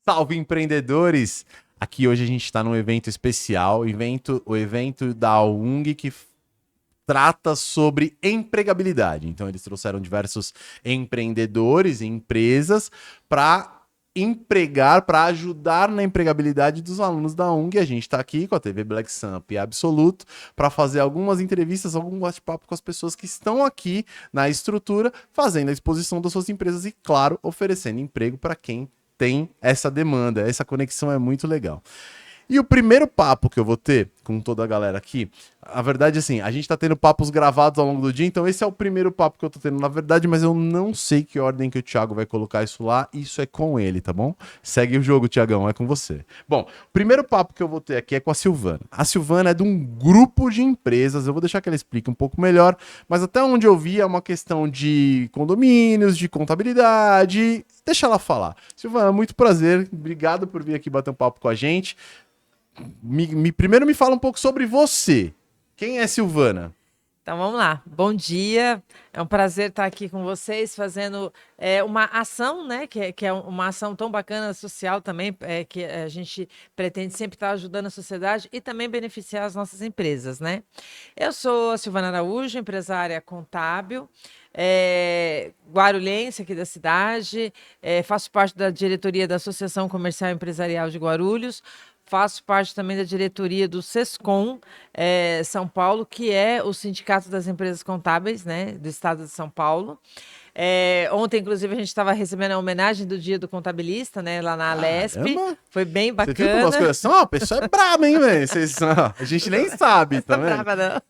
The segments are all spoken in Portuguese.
Salve, empreendedores! Aqui hoje a gente está num evento especial, o evento da UNG que trata sobre empregabilidade. Então eles trouxeram diversos empreendedores e empresas para empregar, para ajudar na empregabilidade dos alunos da UNG. A gente está aqui com a TV Black Samp e Absoluto para fazer algumas entrevistas, algum bate-papo com as pessoas que estão aqui na estrutura, fazendo a exposição das suas empresas e, claro, oferecendo emprego para quem tem essa demanda. Essa conexão é muito legal. E o primeiro papo que eu vou ter com toda a galera aqui, a verdade assim, a gente tá tendo papos gravados ao longo do dia, então esse é o primeiro papo que eu tô tendo, na verdade, mas eu não sei que ordem que o Thiago vai colocar isso lá, isso é com ele, tá bom? Segue o jogo, Thiagão, é com você. Bom, o primeiro papo que eu vou ter aqui é com a Silvana. A Silvana é de um grupo de empresas, eu vou deixar que ela explique um pouco melhor, mas até onde eu vi é uma questão de condomínios, de contabilidade, deixa ela falar. Silvana, muito prazer, obrigado por vir aqui bater um papo com a gente. Primeiro me fala um pouco sobre você. Quem é Silvana? Então vamos lá. Bom dia. É um prazer estar aqui com vocês fazendo uma ação, né? Que é uma ação tão bacana social também, que a gente pretende sempre estar ajudando a sociedade e também beneficiar as nossas empresas, né? Eu sou a Silvana Araújo, empresária contábil, guarulhense aqui da cidade, faço parte da diretoria da Associação Comercial e Empresarial de Guarulhos. Faço parte também da diretoria do SESCOM São Paulo, que é o Sindicato das Empresas Contábeis, né, do estado de São Paulo. Ontem, inclusive, a gente estava recebendo a homenagem do Dia do Contabilista, né, lá na Alesp. Caramba! Foi bem Você viu como as bacana. coisas são? A pessoa é braba, hein, velho? A gente nem sabe, tá Essa vendo? brava, não.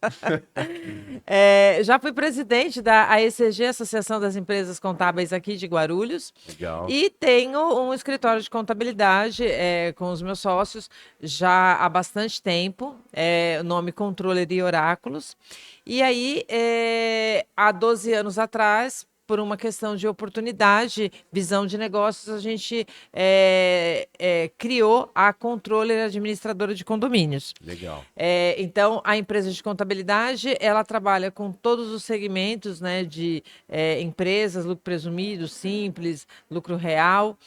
Já fui presidente da AECG, Associação das Empresas Contábeis aqui de Guarulhos. Legal. E tenho um escritório de contabilidade com os meus sócios já há bastante tempo, o nome Controller e Oráculos. E aí, há 12 anos atrás, por uma questão de oportunidade, visão de negócios, a gente criou a Controller Administradora de Condomínios. Legal. Então, a empresa de contabilidade, ela trabalha com todos os segmentos, né, de empresas, lucro presumido, simples, lucro real,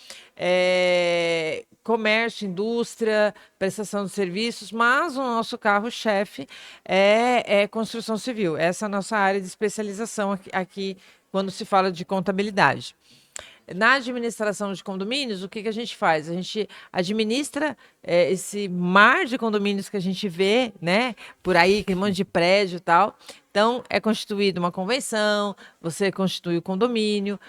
comércio, indústria, prestação de serviços, mas o nosso carro-chefe é construção civil. Essa é a nossa área de especialização aqui quando se fala de contabilidade. Na administração de condomínios, o que a gente faz? A gente administra esse mar de condomínios que a gente vê, né? Por aí, aquele monte de prédio e tal. Então, é constituída uma convenção, você constitui o condomínio,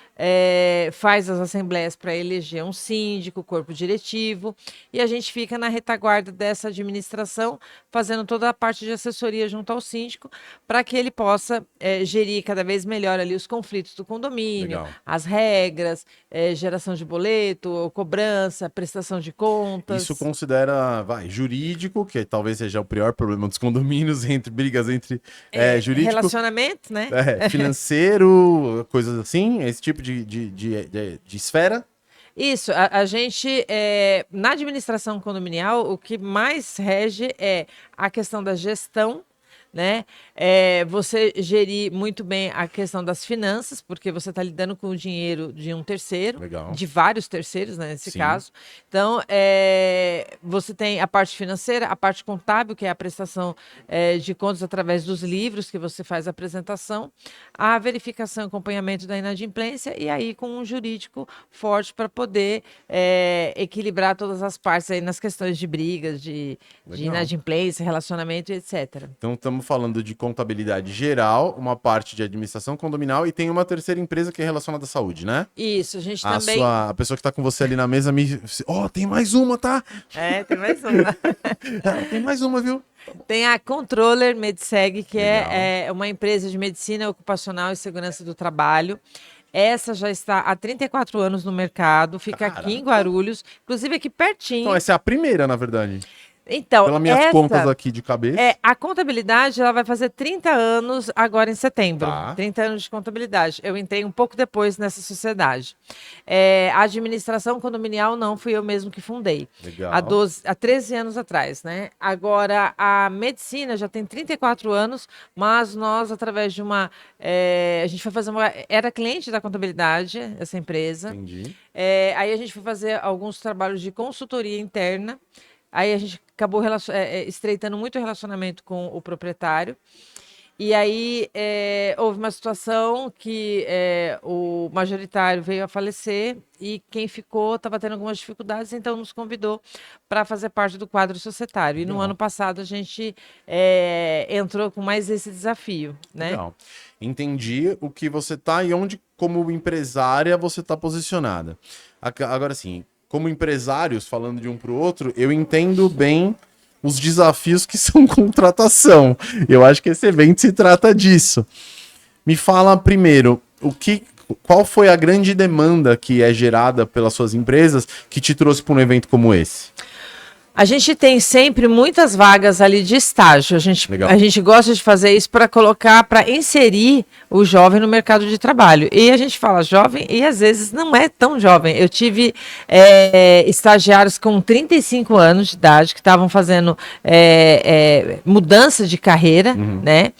faz as assembleias para eleger um síndico, corpo diretivo, e a gente fica na retaguarda dessa administração, fazendo toda a parte de assessoria junto ao síndico, para que ele possa gerir cada vez melhor ali os conflitos do condomínio, Legal. as regras, geração de boleto, cobrança, prestação de contas. Isso considera, jurídico, que talvez seja o pior problema dos condomínios, entre brigas entre jurídico, Relacionamento, né? financeiro, coisas assim, esse tipo de esfera. Isso, a gente, na administração condominial, o que mais rege é a questão da gestão, né? Você gerir muito bem a questão das finanças, porque você está lidando com o dinheiro de um terceiro, Legal. de vários terceiros, né, nesse Sim. caso. Então, você tem a parte financeira, a parte contábil, que é a prestação de contas através dos livros que você faz a apresentação, a verificação e acompanhamento da inadimplência, e aí com um jurídico forte para poder equilibrar todas as partes aí nas questões de brigas, de inadimplência, relacionamento, etc. Então, estamos falando de contabilidade geral, uma parte de administração condominial e tem uma terceira empresa que é relacionada à saúde, né? Isso, a gente também... A pessoa que está com você ali na mesa me... tem mais uma, tá? Tem mais uma. Tem mais uma, viu? Tem a Controller MedSeg, que Legal. é uma empresa de medicina ocupacional e segurança do trabalho. Essa já está há 34 anos no mercado, fica aqui em Guarulhos, inclusive aqui pertinho. Então, essa é a primeira, na verdade. Então, Pelas minhas contas aqui de cabeça. a contabilidade, ela vai fazer 30 anos agora em setembro. Tá. 30 anos de contabilidade. Eu entrei um pouco depois nessa sociedade. A administração condominial não fui eu mesmo que fundei. Legal. Há 13 anos atrás, né? Agora, a medicina já tem 34 anos, mas nós, através de a gente foi fazer era cliente da contabilidade, essa empresa. Entendi. Aí a gente foi fazer alguns trabalhos de consultoria interna. Aí a gente acabou estreitando muito o relacionamento com o proprietário. E aí houve uma situação que o majoritário veio a falecer e quem ficou estava tendo algumas dificuldades, então nos convidou para fazer parte do quadro societário. E no ano passado a gente entrou com mais esse desafio, né? Legal. Entendi o que você tá e onde, como empresária, você tá posicionada. Agora sim, como empresários, falando de um para o outro, eu entendo bem os desafios que são contratação. Eu acho que esse evento se trata disso. Me fala primeiro, qual foi a grande demanda que é gerada pelas suas empresas que te trouxe para um evento como esse? A gente tem sempre muitas vagas ali de estágio. Legal. A gente gosta de fazer isso para inserir o jovem no mercado de trabalho. E a gente fala jovem e às vezes não é tão jovem. Eu tive estagiários com 35 anos de idade que estavam fazendo mudança de carreira, né?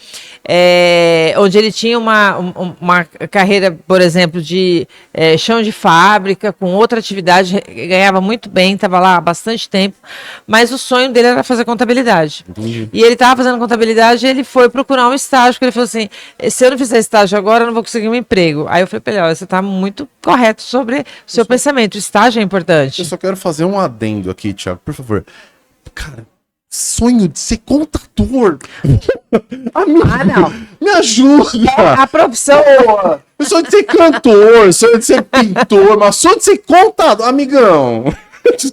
Onde ele tinha uma carreira, por exemplo, de chão de fábrica, com outra atividade, ganhava muito bem, estava lá há bastante tempo. Mas o sonho dele era fazer contabilidade. Entendi. E ele estava fazendo contabilidade e ele foi procurar um estágio, porque ele falou assim, se eu não fizer estágio agora, eu não vou conseguir um emprego. Aí eu falei para ele, olha, você está muito correto sobre o seu pensamento, o estágio é importante. Eu só quero fazer um adendo aqui, Thiago, por favor. Cara, sonho de ser contador. Amigo, não. Me ajuda. A profissão... Sonho de ser cantor, sonho de ser pintor, mas sonho de ser contador. Amigão...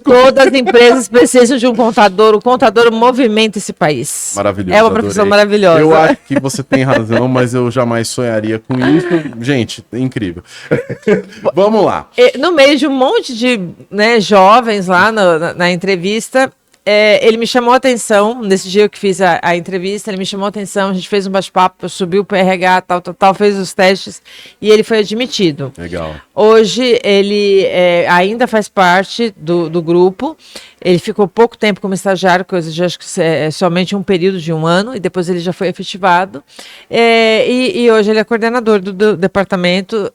Todas as empresas precisam de um contador. O contador movimenta esse país. Maravilhoso. É uma profissão adorei. Maravilhosa. Eu acho que você tem razão, mas eu jamais sonharia com isso. Gente, é incrível. Vamos lá. No meio de um monte de jovens lá na entrevista, ele me chamou a atenção, nesse dia que fiz a entrevista, ele me chamou a atenção, a gente fez um bate-papo, subiu para o RH, tal, fez os testes e ele foi admitido. Legal. Hoje ele ainda faz parte do grupo, ele ficou pouco tempo como estagiário, coisa de acho que somente um período de um ano, e depois ele já foi efetivado. E hoje ele é coordenador do departamento,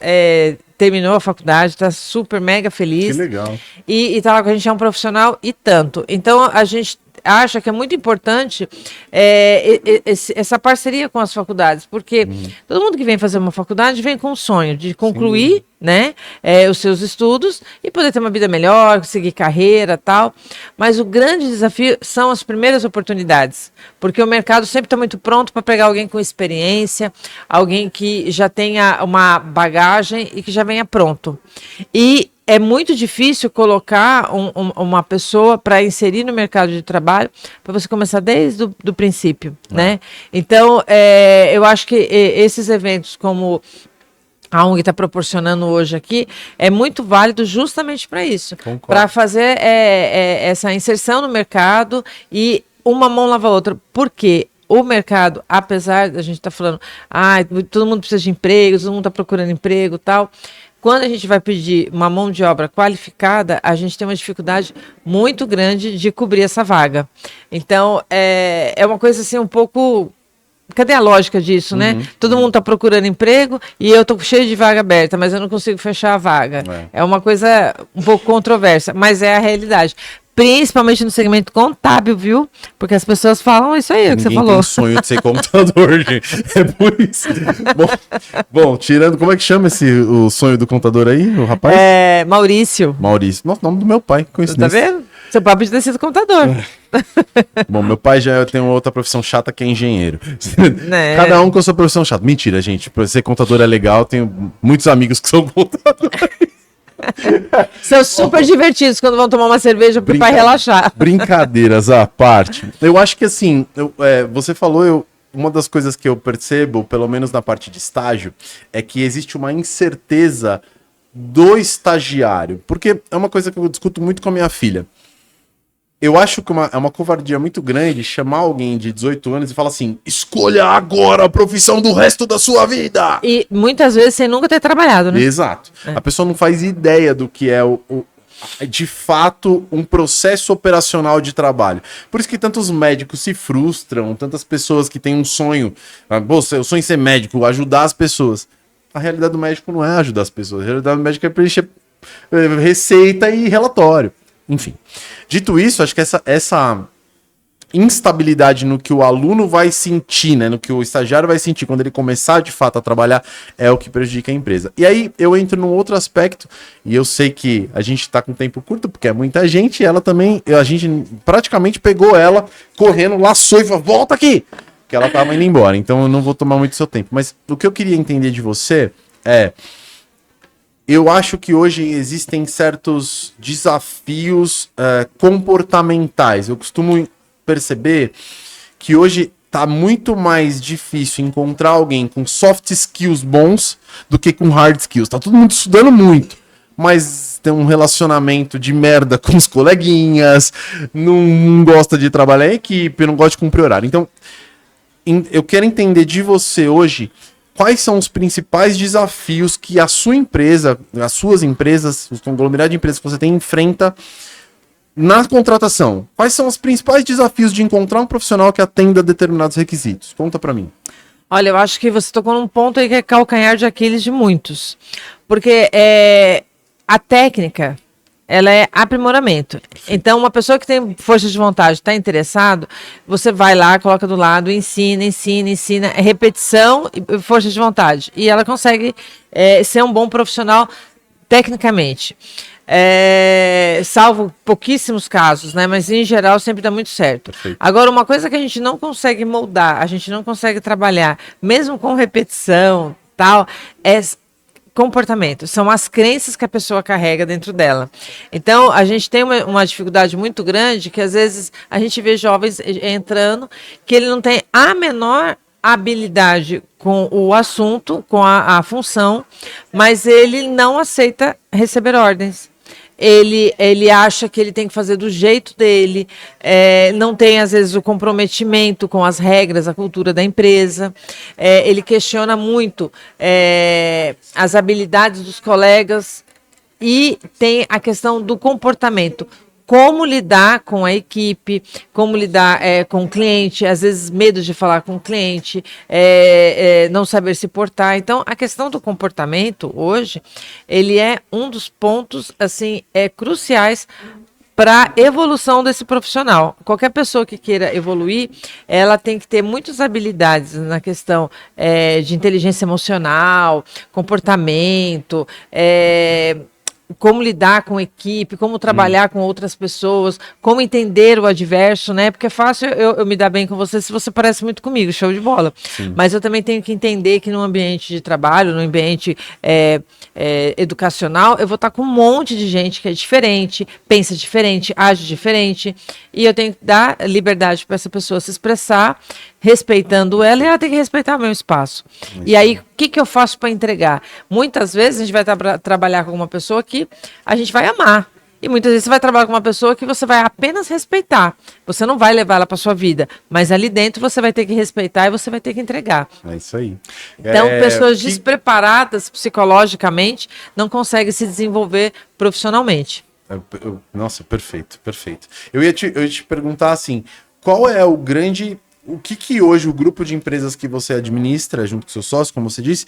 terminou a faculdade, está super, mega feliz. Que legal. E está lá com a gente, é um profissional e tanto. Então, a gente acha que é muito importante essa parceria com as faculdades, porque todo mundo que vem fazer uma faculdade vem com o sonho de concluir, né, os seus estudos e poder ter uma vida melhor, seguir carreira, tal. Mas o grande desafio são as primeiras oportunidades, porque o mercado sempre está muito pronto para pegar alguém com experiência, alguém que já tenha uma bagagem e que já venha pronto. E é muito difícil colocar uma pessoa para inserir no mercado de trabalho, para você começar desde o princípio, né? Então, eu acho que esses eventos como a ONG está proporcionando hoje aqui, é muito válido justamente para isso. Para fazer essa inserção no mercado e uma mão lava a outra. Por quê? O mercado, apesar da gente estar falando, todo mundo precisa de emprego, todo mundo está procurando emprego e tal, quando a gente vai pedir uma mão de obra qualificada, a gente tem uma dificuldade muito grande de cobrir essa vaga. Então, é uma coisa assim um pouco... Cadê a lógica disso, né? Todo mundo está procurando emprego e eu estou cheio de vaga aberta, mas eu não consigo fechar a vaga. É uma coisa um pouco controversa, mas é a realidade. Principalmente no segmento contábil, viu? Porque as pessoas falam isso aí, que você falou. Tem sonho de ser contador, gente. É por isso. Bom, tirando... Como é que chama o sonho do contador aí, o rapaz? Maurício. Maurício. Nossa, nome do meu pai, coincidência. Tá vendo? Seu pai podia ter sido contador. Bom, meu pai já tem uma outra profissão chata que é engenheiro. Né? Cada um com a sua profissão chata. Mentira, gente. Pra ser contador é legal. Tenho muitos amigos que são contadores. São super divertidos quando vão tomar uma cerveja para relaxar. Brincadeiras à parte. Eu acho que assim, você falou, uma das coisas que eu percebo, pelo menos na parte de estágio, é que existe uma incerteza do estagiário. Porque é uma coisa que eu discuto muito com a minha filha. Eu acho que é uma covardia muito grande chamar alguém de 18 anos e falar assim: escolha agora a profissão do resto da sua vida. E muitas vezes sem nunca ter trabalhado, né? Exato. A pessoa não faz ideia do que é de fato um processo operacional de trabalho. Por isso que tantos médicos se frustram, tantas pessoas que têm um sonho, eu sonho em ser médico, ajudar as pessoas. A realidade do médico não é ajudar as pessoas, a realidade do médico é preencher receita e relatório. Enfim. Dito isso, acho que essa instabilidade no que o aluno vai sentir, né, no que o estagiário vai sentir quando ele começar de fato a trabalhar, é o que prejudica a empresa. E aí eu entro num outro aspecto, e eu sei que a gente está com tempo curto, porque é muita gente, e ela também, a gente praticamente pegou ela correndo, laçou e falou: volta aqui! Que ela estava indo embora, então eu não vou tomar muito seu tempo. Mas o que eu queria entender de você é: eu acho que hoje existem certos desafios comportamentais. Eu costumo perceber que hoje tá muito mais difícil encontrar alguém com soft skills bons do que com hard skills. Tá todo mundo estudando muito, mas tem um relacionamento de merda com os coleguinhas, não gosta de trabalhar em equipe, não gosta de cumprir horário. Então, eu quero entender de você hoje quais são os principais desafios que a sua empresa, as suas empresas, os conglomerados de empresas que você tem, enfrenta na contratação. Quais são os principais desafios de encontrar um profissional que atenda determinados requisitos? Conta pra mim. Olha, eu acho que você tocou num ponto aí que é calcanhar de Aquiles de muitos. Porque a técnica, ela é aprimoramento. Então, uma pessoa que tem força de vontade, está interessado, você vai lá, coloca do lado, ensina, é repetição e força de vontade. E ela consegue ser um bom profissional tecnicamente. Salvo pouquíssimos casos, né? Mas em geral sempre dá muito certo. Perfeito. Agora, uma coisa que a gente não consegue moldar, a gente não consegue trabalhar, mesmo com repetição, tal, é comportamento. São as crenças que a pessoa carrega dentro dela. Então, a gente tem uma dificuldade muito grande que às vezes a gente vê jovens entrando que ele não tem a menor habilidade com o assunto, com a função, mas ele não aceita receber ordens. Ele acha que ele tem que fazer do jeito dele, não tem, às vezes, o comprometimento com as regras, a cultura da empresa. Ele questiona muito as habilidades dos colegas e tem a questão do comportamento. Como lidar com a equipe, como lidar com o cliente, às vezes medo de falar com o cliente, não saber se portar. Então, a questão do comportamento hoje, ele é um dos pontos assim cruciais para a evolução desse profissional. Qualquer pessoa que queira evoluir, ela tem que ter muitas habilidades na questão de inteligência emocional, comportamento, como lidar com equipe, como trabalhar com outras pessoas, como entender o adverso, né? Porque é fácil eu me dar bem com você se você parece muito comigo, show de bola. Sim. Mas eu também tenho que entender que no ambiente de trabalho, no ambiente educacional, eu vou estar com um monte de gente que é diferente, pensa diferente, age diferente, e eu tenho que dar liberdade para essa pessoa se expressar, respeitando ela, e ela tem que respeitar o meu espaço. E aí, o que eu faço para entregar? Muitas vezes a gente vai trabalhar com uma pessoa que a gente vai amar. E muitas vezes você vai trabalhar com uma pessoa que você vai apenas respeitar. Você não vai levar ela para sua vida, mas ali dentro você vai ter que respeitar e você vai ter que entregar. É isso aí. Então, pessoas despreparadas psicologicamente não conseguem se desenvolver profissionalmente. Nossa, perfeito, perfeito. Eu ia te perguntar assim, qual é o que hoje o grupo de empresas que você administra, junto com seu sócio, como você disse,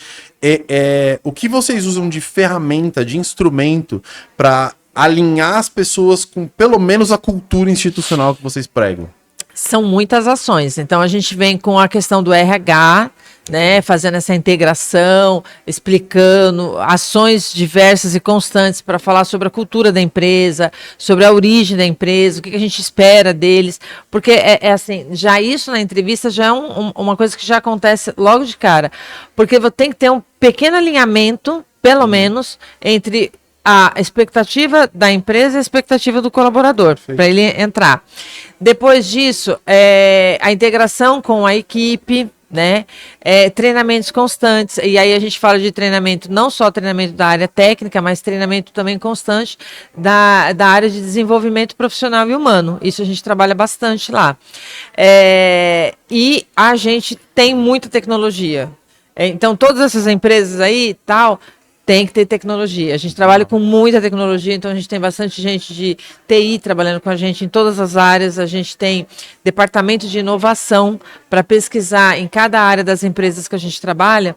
o que vocês usam de ferramenta, de instrumento para alinhar as pessoas com pelo menos a cultura institucional que vocês pregam? São muitas ações. Então, a gente vem com a questão do RH, né, fazendo essa integração, explicando ações diversas e constantes para falar sobre a cultura da empresa, sobre a origem da empresa, o que a gente espera deles, porque assim, já isso na entrevista já é uma coisa que já acontece logo de cara, porque tem que ter um pequeno alinhamento, pelo menos, entre a expectativa da empresa e a expectativa do colaborador, para ele entrar. Depois disso, a integração com a equipe, né? Treinamentos constantes, e aí a gente fala de treinamento, não só treinamento da área técnica, mas treinamento também constante da área de desenvolvimento profissional e humano. Isso a gente trabalha bastante lá. E a gente tem muita tecnologia. Então, todas essas empresas aí, tal, tem que ter tecnologia. A gente trabalha com muita tecnologia, então a gente tem bastante gente de TI trabalhando com a gente em todas as áreas. A gente tem departamento de inovação para pesquisar em cada área das empresas que a gente trabalha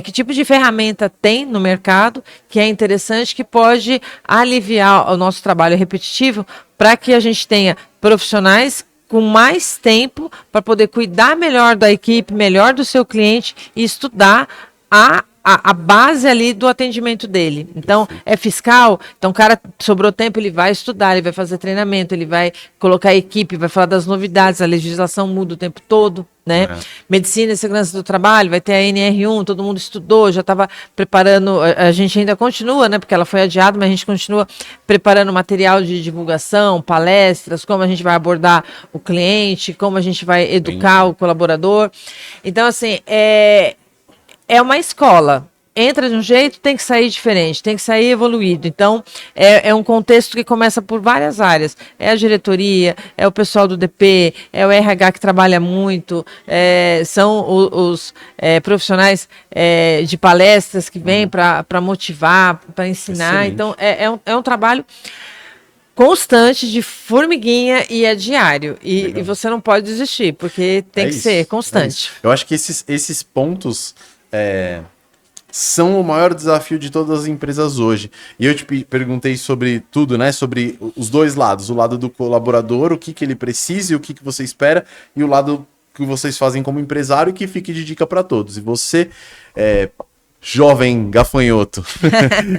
que tipo de ferramenta tem no mercado que é interessante, que pode aliviar o nosso trabalho repetitivo para que a gente tenha profissionais com mais tempo para poder cuidar melhor da equipe, melhor do seu cliente e estudar a base ali do atendimento dele. Então, é fiscal, então o cara sobrou tempo, ele vai estudar, ele vai fazer treinamento, ele vai colocar a equipe, vai falar das novidades, a legislação muda o tempo todo, né? Medicina e segurança do trabalho, vai ter a NR1, todo mundo estudou, já estava preparando, a gente ainda continua, né? Porque ela foi adiada, mas a gente continua preparando material de divulgação, palestras, como a gente vai abordar o cliente, como a gente vai educar o colaborador. Então, assim, é uma escola. Entra de um jeito, tem que sair diferente, tem que sair evoluído. Então, é um contexto que começa por várias áreas. É a diretoria, é o pessoal do DP, é o RH que trabalha muito, são os profissionais de palestras que vêm para motivar, para ensinar. Excelente. Então, é um trabalho constante, de formiguinha, e é diário. E você não pode desistir, porque tem que ser constante. Eu acho que esses pontos são o maior desafio de todas as empresas hoje. E eu te perguntei sobre tudo, né? Sobre os dois lados. O lado do colaborador, o que ele precisa e o que você espera. E o lado que vocês fazem como empresário, que fique de dica para todos. E você, jovem gafanhoto,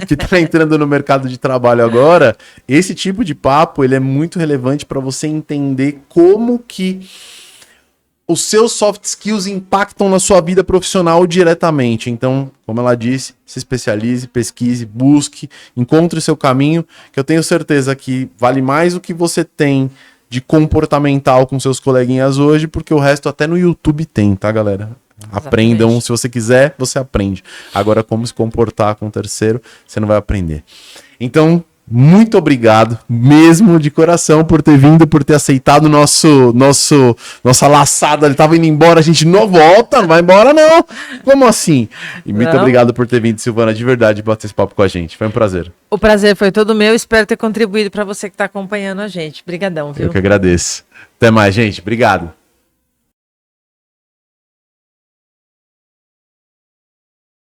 que está entrando no mercado de trabalho agora, esse tipo de papo ele é muito relevante para você entender como que os seus soft skills impactam na sua vida profissional diretamente. Então, como ela disse, se especialize, pesquise, busque, encontre o seu caminho, que eu tenho certeza que vale mais o que você tem de comportamental com seus coleguinhas hoje, porque o resto até no YouTube tem, tá, galera? Exatamente. Aprendam, se você quiser, você aprende. Agora, como se comportar com o terceiro, você não vai aprender. Então, muito obrigado, mesmo de coração, por ter vindo, por ter aceitado nossa laçada. Ele tava indo embora, a gente não volta, não vai embora não. Como assim? E muito obrigado por ter vindo, Silvana, de verdade, bater esse papo com a gente. Foi um prazer. O prazer foi todo meu, espero ter contribuído para você que está acompanhando a gente. Obrigadão, viu? Eu que agradeço. Até mais, gente. Obrigado.